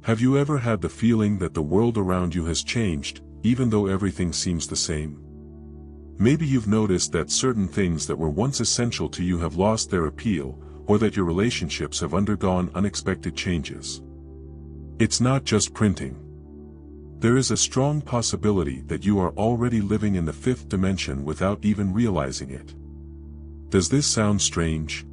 Have you ever had the feeling that the world around you has changed, even though everything seems the same? Maybe you've noticed that certain things that were once essential to you have lost their appeal, or that your relationships have undergone unexpected changes. It's not just printing. There is a strong possibility that you are already living in the fifth dimension without even realizing it. Does this sound strange?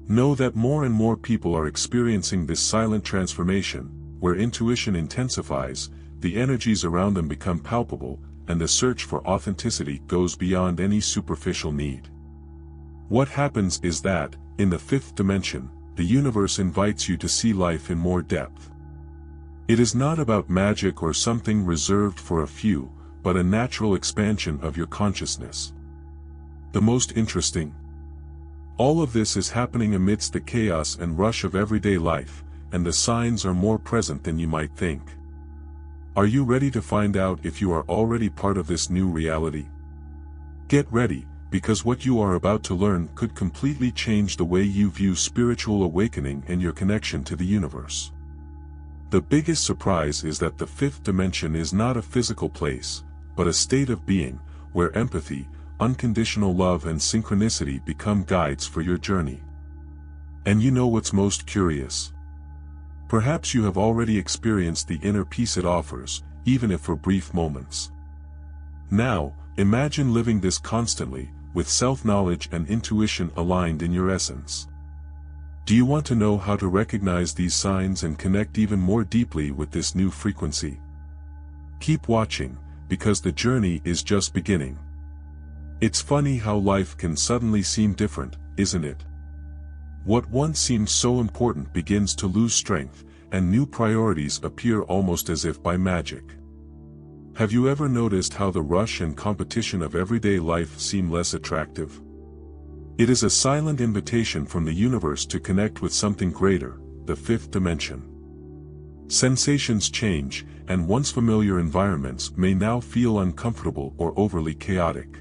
Know that more and more people are experiencing this silent transformation, where intuition intensifies, the energies around them become palpable, and the search for authenticity goes beyond any superficial need. What happens is that, in the fifth dimension, the universe invites you to see life in more depth. It is not about magic or something reserved for a few, but a natural expansion of your consciousness. The most interesting. All of this is happening amidst the chaos and rush of everyday life, and the signs are more present than you might think. Are you ready to find out if you are already part of this new reality? Get ready, because what you are about to learn could completely change the way you view spiritual awakening and your connection to the universe. The biggest surprise is that the fifth dimension is not a physical place, but a state of being, where empathy, unconditional love and synchronicity become guides for your journey. And you know what's most curious? Perhaps you have already experienced the inner peace it offers, even if for brief moments. Now, imagine living this constantly, with self-knowledge and intuition aligned in your essence. Do you want to know how to recognize these signs and connect even more deeply with this new frequency? Keep watching, because the journey is just beginning. It's funny how life can suddenly seem different, isn't it? What once seemed so important begins to lose strength, and new priorities appear almost as if by magic. Have you ever noticed how the rush and competition of everyday life seem less attractive? It is a silent invitation from the universe to connect with something greater, the fifth dimension. Sensations change, and once familiar environments may now feel uncomfortable or overly chaotic.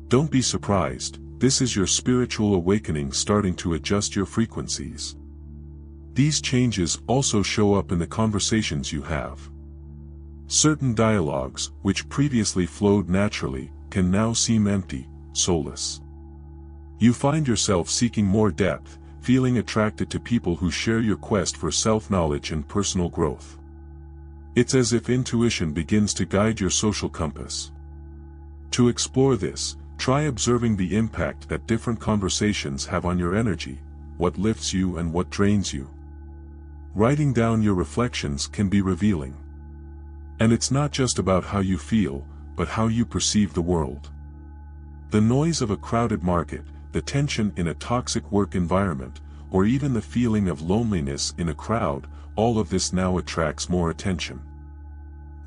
Don't be surprised. This is your spiritual awakening starting to adjust your frequencies. These changes also show up in the conversations you have. Certain dialogues, which previously flowed naturally, can now seem empty, soulless. You find yourself seeking more depth, feeling attracted to people who share your quest for self-knowledge and personal growth. It's as if intuition begins to guide your social compass. To explore this, try observing the impact that different conversations have on your energy, what lifts you and what drains you. Writing down your reflections can be revealing. And it's not just about how you feel, but how you perceive the world. The noise of a crowded market, the tension in a toxic work environment, or even the feeling of loneliness in a crowd, all of this now attracts more attention.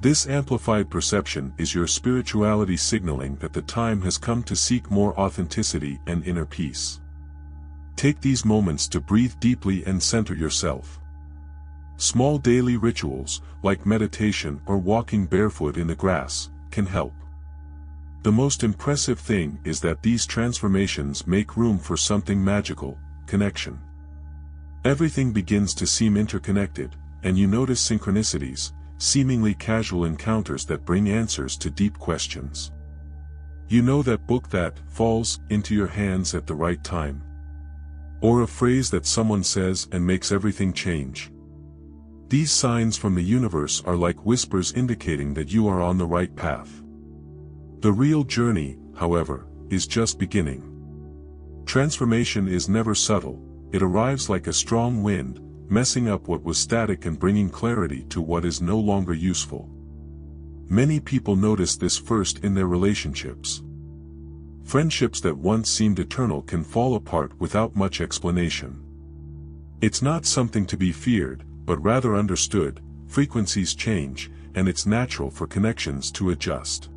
This amplified perception is your spirituality signaling that the time has come to seek more authenticity and inner peace. Take these moments to breathe deeply and center yourself. Small daily rituals, like meditation or walking barefoot in the grass, can help. The most impressive thing is that these transformations make room for something magical, connection. Everything begins to seem interconnected, and you notice synchronicities, seemingly casual encounters that bring answers to deep questions. You know that book that falls into your hands at the right time. Or a phrase that someone says and makes everything change. These signs from the universe are like whispers indicating that you are on the right path. The real journey, however, is just beginning. Transformation is never subtle, it arrives like a strong wind, messing up what was static and bringing clarity to what is no longer useful. Many people notice this first in their relationships. Friendships that once seemed eternal can fall apart without much explanation. It's not something to be feared, but rather understood. Frequencies change, and it's natural for connections to adjust.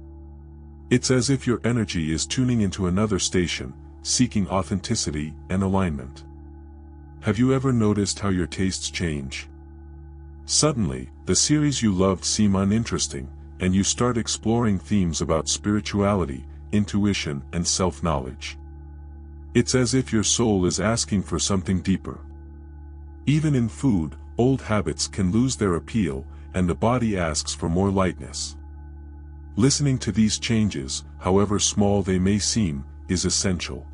It's as if your energy is tuning into another station, seeking authenticity and alignment. Have you ever noticed how your tastes change? Suddenly, the series you loved seem uninteresting, and you start exploring themes about spirituality, intuition, and self-knowledge. It's as if your soul is asking for something deeper. Even in food, old habits can lose their appeal, and the body asks for more lightness. Listening to these changes, however small they may seem, is essential.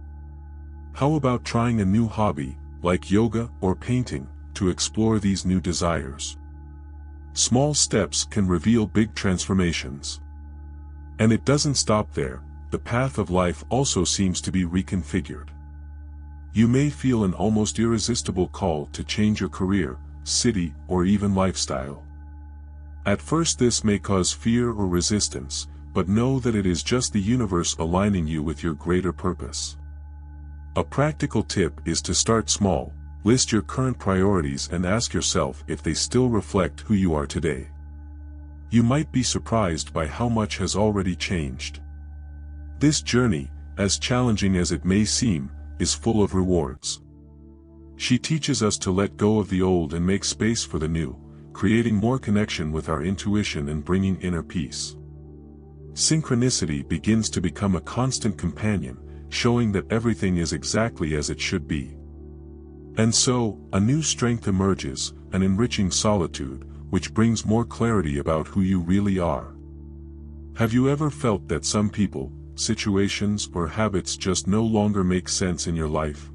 How about trying a new hobby, like yoga or painting, to explore these new desires? Small steps can reveal big transformations. And it doesn't stop there, the path of life also seems to be reconfigured. You may feel an almost irresistible call to change your career, city, or even lifestyle. At first this may cause fear or resistance, but know that it is just the universe aligning you with your greater purpose. A practical tip is to start small, list your current priorities and ask yourself if they still reflect who you are today. You might be surprised by how much has already changed. This journey, as challenging as it may seem, is full of rewards. She teaches us to let go of the old and make space for the new, creating more connection with our intuition and bringing inner peace. Synchronicity begins to become a constant companion, showing that everything is exactly as it should be. And so, a new strength emerges, an enriching solitude, which brings more clarity about who you really are. Have you ever felt that some people, situations, or habits just no longer make sense in your life?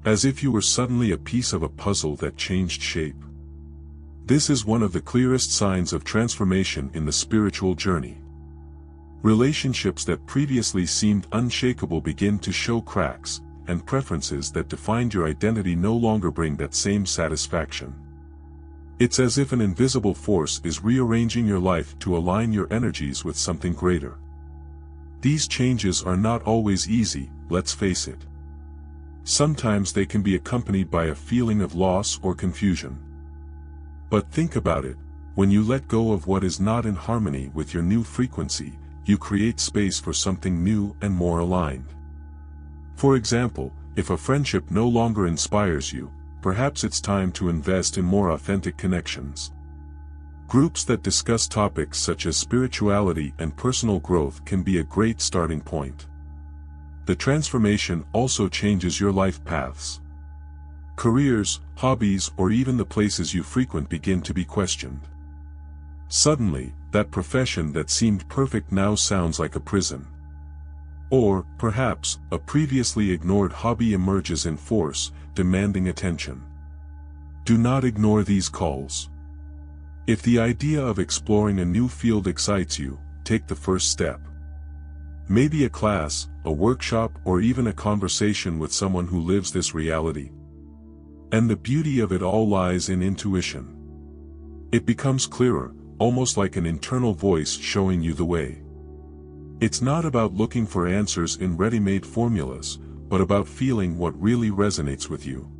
As if you were suddenly a piece of a puzzle that changed shape. This is one of the clearest signs of transformation in the spiritual journey. Relationships that previously seemed unshakable begin to show cracks, and preferences that defined your identity no longer bring that same satisfaction. It's as if an invisible force is rearranging your life to align your energies with something greater. These changes are not always easy, let's face it. Sometimes they can be accompanied by a feeling of loss or confusion. But think about it, when you let go of what is not in harmony with your new frequency, you create space for something new and more aligned. For example, if a friendship no longer inspires you, perhaps it's time to invest in more authentic connections. Groups that discuss topics such as spirituality and personal growth can be a great starting point. The transformation also changes your life paths. Careers, hobbies, or even the places you frequent begin to be questioned. Suddenly, that profession that seemed perfect now sounds like a prison. Or, perhaps, a previously ignored hobby emerges in force, demanding attention. Do not ignore these calls. If the idea of exploring a new field excites you, take the first step. Maybe a class, a workshop, or even a conversation with someone who lives this reality. And the beauty of it all lies in intuition. It becomes clearer, almost like an internal voice showing you the way. It's not about looking for answers in ready-made formulas, but about feeling what really resonates with you.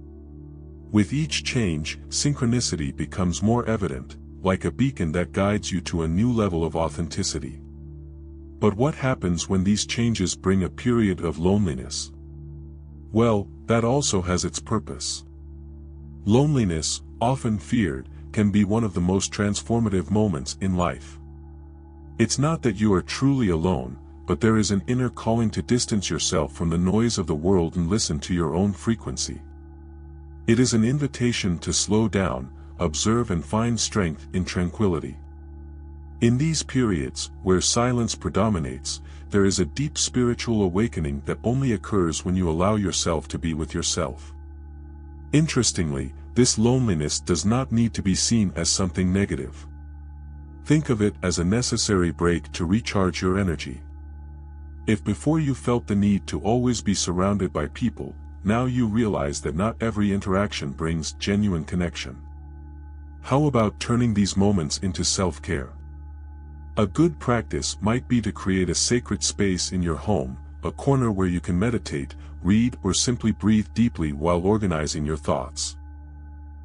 With each change, synchronicity becomes more evident, like a beacon that guides you to a new level of authenticity. But what happens when these changes bring a period of loneliness? Well, that also has its purpose. Loneliness, often feared, can be one of the most transformative moments in life. It's not that you are truly alone, but there is an inner calling to distance yourself from the noise of the world and listen to your own frequency. It is an invitation to slow down, observe and find strength in tranquility. In these periods, where silence predominates, there is a deep spiritual awakening that only occurs when you allow yourself to be with yourself. Interestingly, this loneliness does not need to be seen as something negative. Think of it as a necessary break to recharge your energy. If before you felt the need to always be surrounded by people, now you realize that not every interaction brings genuine connection. How about turning these moments into self-care? A good practice might be to create a sacred space in your home, a corner where you can meditate, read, or simply breathe deeply while organizing your thoughts.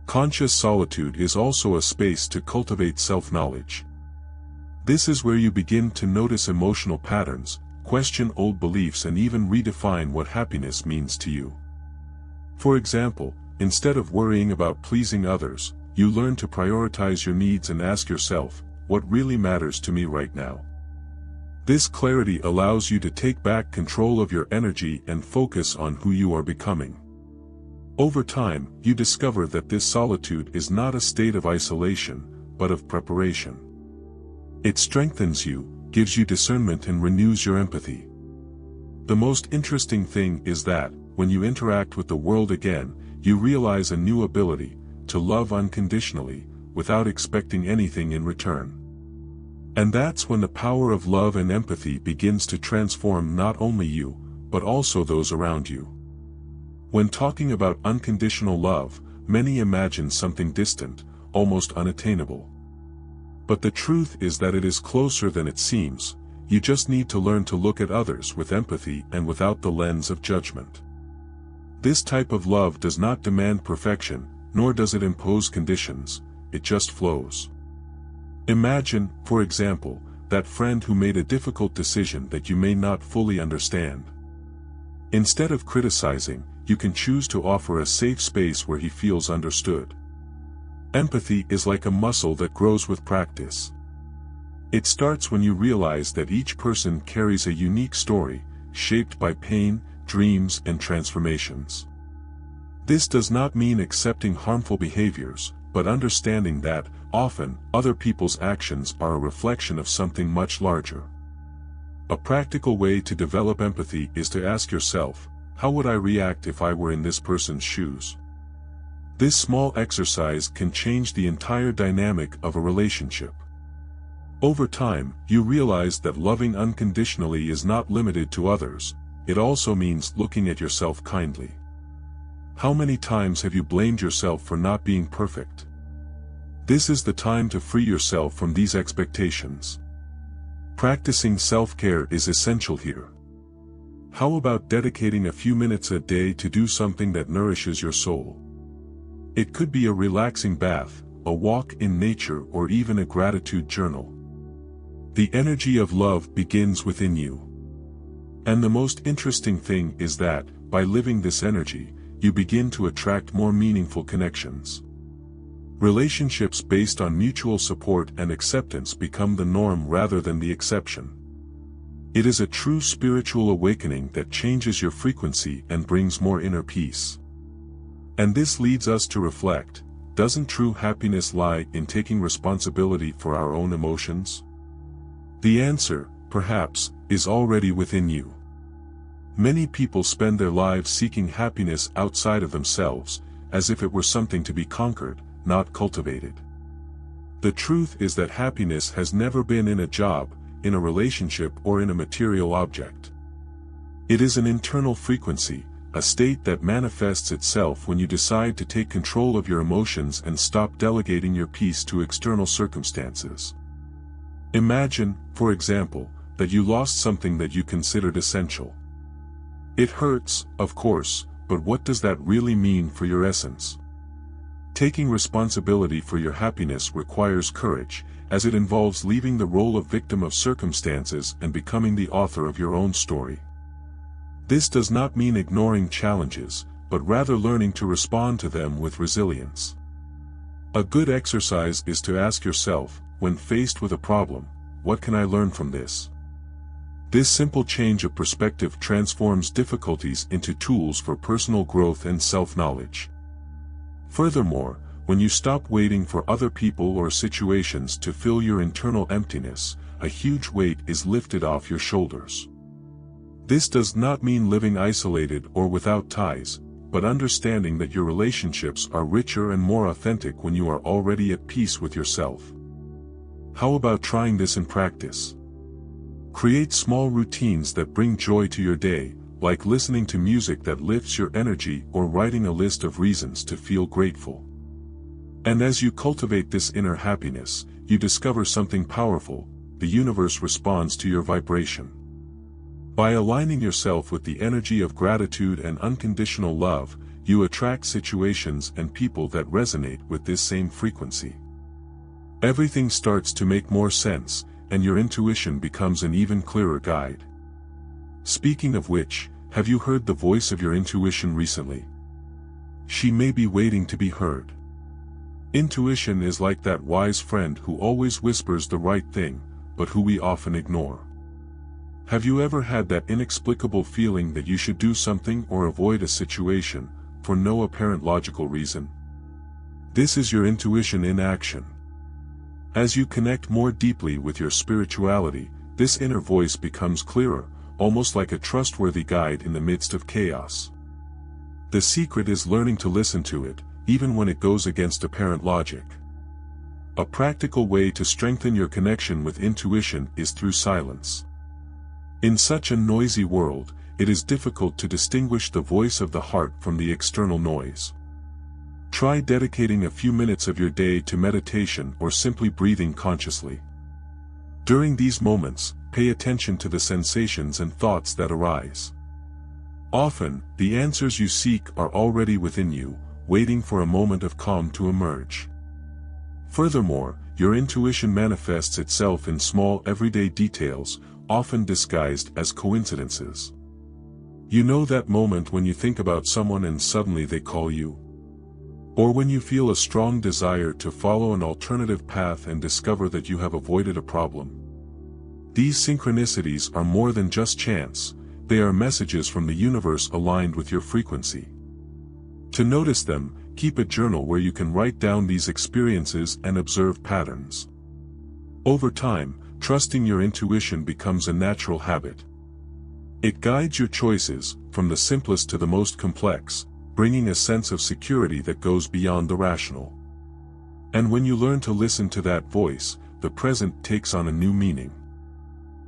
Conscious solitude is also a space to cultivate self-knowledge. This is where you begin to notice emotional patterns, question old beliefs and even redefine what happiness means to you. For example, instead of worrying about pleasing others, you learn to prioritize your needs and ask yourself, what really matters to me right now? This clarity allows you to take back control of your energy and focus on who you are becoming. Over time, you discover that this solitude is not a state of isolation, but of preparation. It strengthens you, gives you discernment and renews your empathy. The most interesting thing is that, when you interact with the world again, you realize a new ability, to love unconditionally, without expecting anything in return. And that's when the power of love and empathy begins to transform not only you, but also those around you. When talking about unconditional love, many imagine something distant, almost unattainable. But the truth is that it is closer than it seems. You just need to learn to look at others with empathy and without the lens of judgment. This type of love does not demand perfection, nor does it impose conditions, it just flows. Imagine, for example, that friend who made a difficult decision that you may not fully understand. Instead of criticizing, you can choose to offer a safe space where he feels understood. Empathy is like a muscle that grows with practice. It starts when you realize that each person carries a unique story, shaped by pain, dreams, and transformations. This does not mean accepting harmful behaviors, but understanding that, often, other people's actions are a reflection of something much larger. A practical way to develop empathy is to ask yourself, how would I react if I were in this person's shoes? This small exercise can change the entire dynamic of a relationship. Over time, you realize that loving unconditionally is not limited to others, it also means looking at yourself kindly. How many times have you blamed yourself for not being perfect? This is the time to free yourself from these expectations. Practicing self-care is essential here. How about dedicating a few minutes a day to do something that nourishes your soul? It could be a relaxing bath, a walk in nature, or even a gratitude journal. The energy of love begins within you. And the most interesting thing is that, by living this energy, you begin to attract more meaningful connections. Relationships based on mutual support and acceptance become the norm rather than the exception. It is a true spiritual awakening that changes your frequency and brings more inner peace. And this leads us to reflect, doesn't true happiness lie in taking responsibility for our own emotions? The answer, perhaps, is already within you. Many people spend their lives seeking happiness outside of themselves, as if it were something to be conquered, not cultivated. The truth is that happiness has never been in a job, in a relationship, or in a material object. It is an internal frequency, a state that manifests itself when you decide to take control of your emotions and stop delegating your peace to external circumstances. Imagine, for example, that you lost something that you considered essential. It hurts, of course, but what does that really mean for your essence? Taking responsibility for your happiness requires courage, as it involves leaving the role of victim of circumstances and becoming the author of your own story. This does not mean ignoring challenges, but rather learning to respond to them with resilience. A good exercise is to ask yourself, when faced with a problem, what can I learn from this? This simple change of perspective transforms difficulties into tools for personal growth and self-knowledge. Furthermore, when you stop waiting for other people or situations to fill your internal emptiness, a huge weight is lifted off your shoulders. This does not mean living isolated or without ties, but understanding that your relationships are richer and more authentic when you are already at peace with yourself. How about trying this in practice? Create small routines that bring joy to your day, like listening to music that lifts your energy or writing a list of reasons to feel grateful. And as you cultivate this inner happiness, you discover something powerful: the universe responds to your vibration. By aligning yourself with the energy of gratitude and unconditional love, you attract situations and people that resonate with this same frequency. Everything starts to make more sense, and your intuition becomes an even clearer guide. Speaking of which, have you heard the voice of your intuition recently? She may be waiting to be heard. Intuition is like that wise friend who always whispers the right thing, but who we often ignore. Have you ever had that inexplicable feeling that you should do something or avoid a situation, for no apparent logical reason. This is your intuition in action. As you connect more deeply with your spirituality, this inner voice becomes clearer, almost like a trustworthy guide in the midst of chaos. The secret is learning to listen to it, even when it goes against apparent logic. A practical way to strengthen your connection with intuition is through silence. In such a noisy world, it is difficult to distinguish the voice of the heart from the external noise. Try dedicating a few minutes of your day to meditation or simply breathing consciously. During these moments, pay attention to the sensations and thoughts that arise. Often, the answers you seek are already within you, waiting for a moment of calm to emerge. Furthermore, your intuition manifests itself in small everyday details, often disguised as coincidences. You know that moment when you think about someone and suddenly they call you? Or when you feel a strong desire to follow an alternative path and discover that you have avoided a problem? These synchronicities are more than just chance, they are messages from the universe aligned with your frequency. To notice them, keep a journal where you can write down these experiences and observe patterns. Over time, trusting your intuition becomes a natural habit. It guides your choices, from the simplest to the most complex, bringing a sense of security that goes beyond the rational. And when you learn to listen to that voice, the present takes on a new meaning.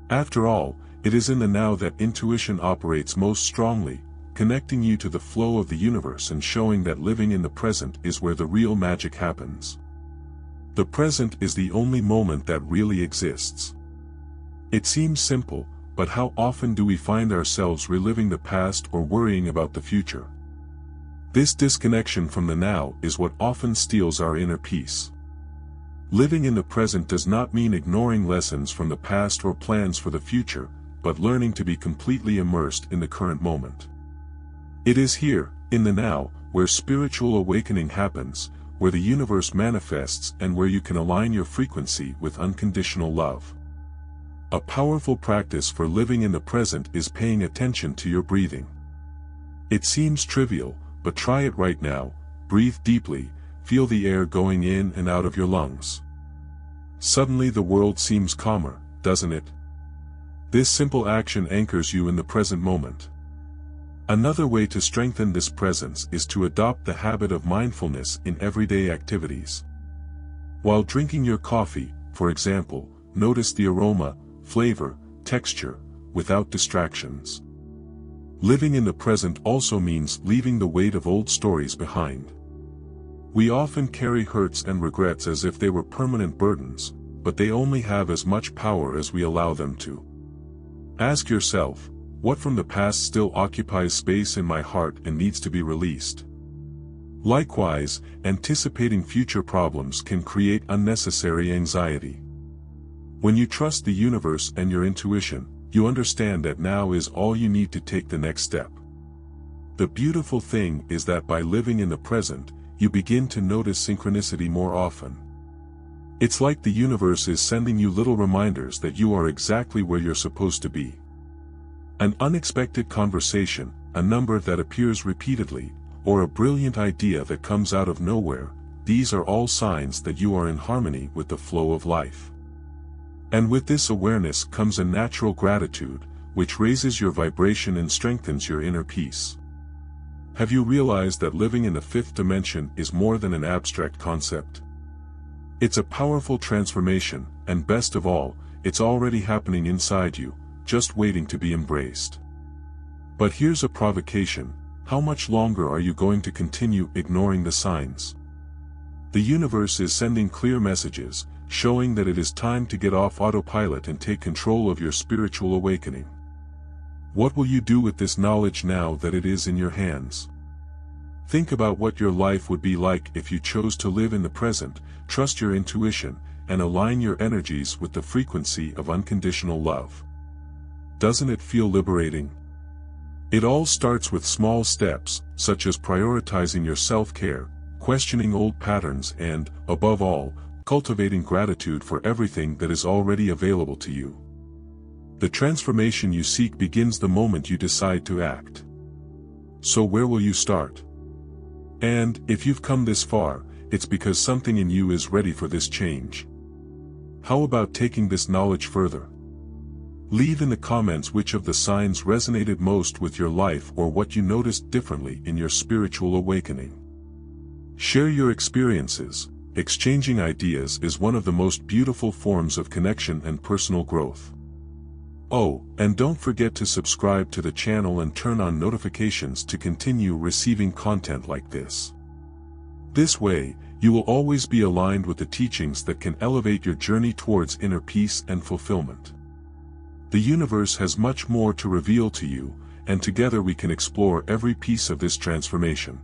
After all, it is in the now that intuition operates most strongly, connecting you to the flow of the universe and showing that living in the present is where the real magic happens. The present is the only moment that really exists. It seems simple, but how often do we find ourselves reliving the past or worrying about the future? This disconnection from the now is what often steals our inner peace. Living in the present does not mean ignoring lessons from the past or plans for the future, but learning to be completely immersed in the current moment. It is here, in the now, where spiritual awakening happens, where the universe manifests and where you can align your frequency with unconditional love. A powerful practice for living in the present is paying attention to your breathing. It seems trivial, but try it right now. Breathe deeply, feel the air going in and out of your lungs. Suddenly the world seems calmer, doesn't it? This simple action anchors you in the present moment. Another way to strengthen this presence is to adopt the habit of mindfulness in everyday activities. While drinking your coffee, for example, notice the aroma, flavor, texture, without distractions. Living in the present also means leaving the weight of old stories behind. We often carry hurts and regrets as if they were permanent burdens, but they only have as much power as we allow them to. Ask yourself, what from the past still occupies space in my heart and needs to be released? Likewise, anticipating future problems can create unnecessary anxiety. When you trust the universe and your intuition, you understand that now is all you need to take the next step. The beautiful thing is that by living in the present, you begin to notice synchronicity more often. It's like the universe is sending you little reminders that you are exactly where you're supposed to be. An unexpected conversation, a number that appears repeatedly, or a brilliant idea that comes out of nowhere, these are all signs that you are in harmony with the flow of life. And with this awareness comes a natural gratitude, which raises your vibration and strengthens your inner peace. Have you realized that living in the fifth dimension is more than an abstract concept? It's a powerful transformation, and best of all, it's already happening inside you, just waiting to be embraced. But here's a provocation: how much longer are you going to continue ignoring the signs? The universe is sending clear messages, showing that it is time to get off autopilot and take control of your spiritual awakening. What will you do with this knowledge now that it is in your hands? Think about what your life would be like if you chose to live in the present, trust your intuition, and align your energies with the frequency of unconditional love. Doesn't it feel liberating? It all starts with small steps, such as prioritizing your self-care, questioning old patterns and, above all, cultivating gratitude for everything that is already available to you. The transformation you seek begins the moment you decide to act. So where will you start? And, if you've come this far, it's because something in you is ready for this change. How about taking this knowledge further? Leave in the comments which of the signs resonated most with your life or what you noticed differently in your spiritual awakening. Share your experiences. Exchanging ideas is one of the most beautiful forms of connection and personal growth. Oh, and don't forget to subscribe to the channel and turn on notifications to continue receiving content like this. This way, you will always be aligned with the teachings that can elevate your journey towards inner peace and fulfillment. The universe has much more to reveal to you, and together we can explore every piece of this transformation.